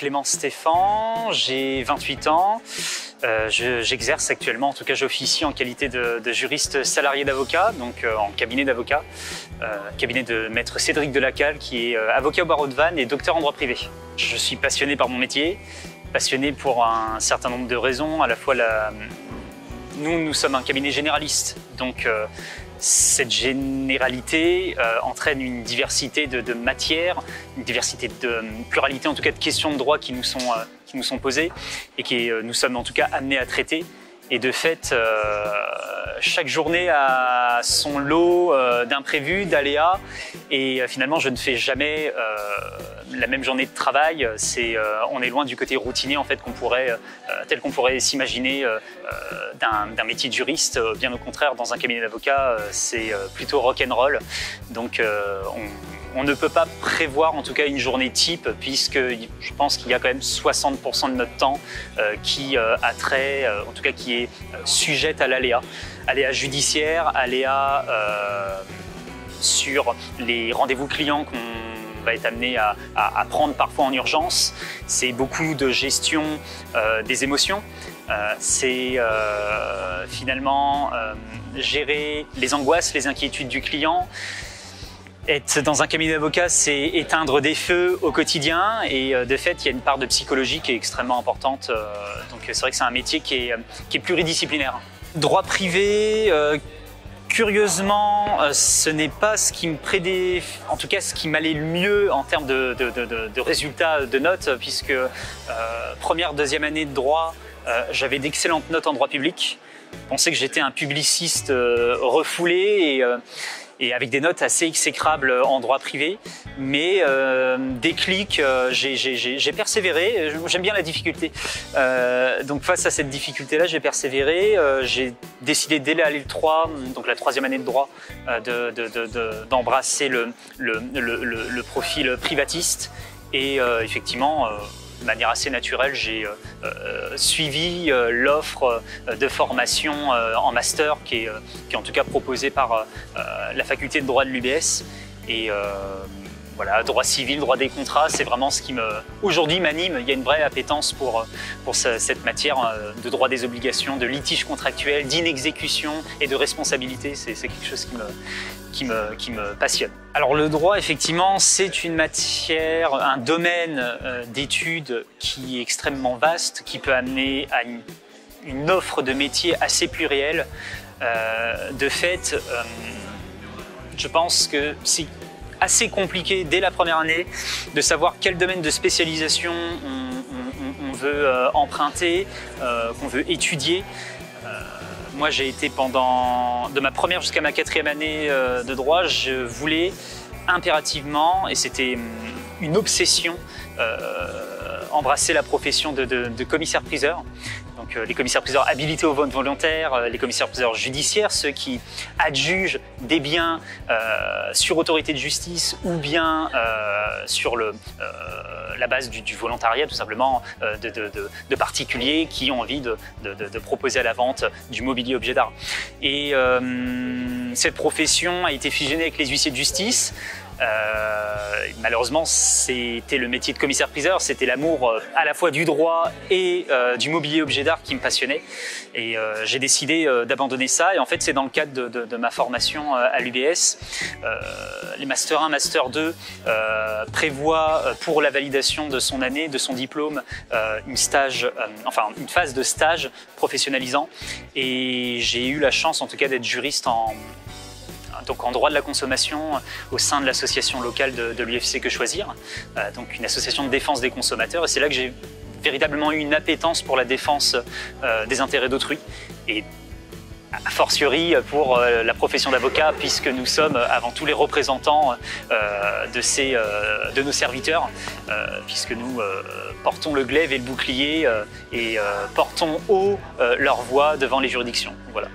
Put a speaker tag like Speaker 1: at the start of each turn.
Speaker 1: Clément Stéphan, j'ai 28 ans. J'exerce actuellement, en tout cas j'officie en qualité de juriste salarié d'avocat, donc en cabinet d'avocat, cabinet de maître Cédric Delacalle qui est avocat au barreau de Vannes et docteur en droit privé. Je suis passionné par mon métier, passionné pour un certain nombre de raisons. À la fois, nous sommes un cabinet généraliste, donc cette généralité entraîne une diversité de matières, une diversité de pluralité en tout cas de questions de droit qui nous sont posées et nous sommes en tout cas amenés à traiter. Et de fait, chaque journée a son lot d'imprévus, d'aléas, et finalement je ne fais jamais la même journée de travail. On est loin du côté routinier en fait tel qu'on pourrait s'imaginer d'un métier de juriste. Bien au contraire, dans un cabinet d'avocat, c'est plutôt rock'n'roll. Donc on ne peut pas prévoir en tout cas une journée type, puisque je pense qu'il y a quand même 60% de notre temps qui a trait, en tout cas qui est sujette à l'aléa. Aléa judiciaire, aléa sur les rendez-vous clients qu'on va être amené à prendre parfois en urgence. C'est beaucoup de gestion des émotions. C'est finalement gérer les angoisses, les inquiétudes du client. Être dans un cabinet d'avocat, c'est éteindre des feux au quotidien et de fait, il y a une part de psychologie qui est extrêmement importante. Donc c'est vrai que c'est un métier qui est pluridisciplinaire. Droit privé, curieusement, ce n'est pas ce qui me en tout cas ce qui m'allait le mieux en termes de résultats de notes, puisque première, deuxième année de droit, j'avais d'excellentes notes en droit public. Je pensais que j'étais un publiciste refoulé et avec des notes assez exécrables en droit privé, mais déclic, j'ai persévéré. J'aime bien la difficulté, donc face à cette difficulté-là, j'ai persévéré. J'ai décidé dès la L3, donc la troisième année de droit, d'embrasser le profil privatiste et effectivement, de manière assez naturelle, j'ai suivi l'offre de formation en master qui est en tout cas proposée par la faculté de droit de l'UBS. Et voilà, droit civil, droit des contrats, c'est vraiment ce qui aujourd'hui m'anime. Il y a une vraie appétence pour cette matière de droit des obligations, de litige contractuel, d'inexécution et de responsabilité. C'est quelque chose qui me passionne. Alors le droit, effectivement, c'est une matière, un domaine d'études qui est extrêmement vaste, qui peut amener à une offre de métiers assez plurielle. De fait, je pense que c'est assez compliqué dès la première année de savoir quel domaine de spécialisation on veut emprunter, qu'on veut étudier. Moi, j'ai été de ma première jusqu'à ma quatrième année de droit, je voulais impérativement, et c'était une obsession, embrasser la profession de commissaire-priseur. Donc les commissaires-priseurs habilités au vote volontaire, les commissaires-priseurs judiciaires, ceux qui adjugent des biens sur autorité de justice ou bien sur la base du volontariat, tout simplement, de particuliers qui ont envie de proposer à la vente du mobilier objet d'art. Et cette profession a été fusionnée avec les huissiers de justice. Malheureusement, c'était le métier de commissaire-priseur, c'était l'amour à la fois du droit et du mobilier objet d'art qui me passionnait. Et j'ai décidé d'abandonner ça. Et en fait, c'est dans le cadre de ma formation à l'UBS. Les Master 1, Master 2 prévoient pour la validation de son année, de son diplôme, une phase de stage professionnalisant. Et j'ai eu la chance, en tout cas, d'être juriste en droit de la consommation au sein de l'association locale de l'UFC Que Choisir, donc une association de défense des consommateurs. Et c'est là que j'ai véritablement eu une appétence pour la défense des intérêts d'autrui. Et a fortiori pour la profession d'avocat, puisque nous sommes avant tout les représentants de nos serviteurs, puisque nous portons le glaive et le bouclier et portons haut leur voix devant les juridictions. Voilà.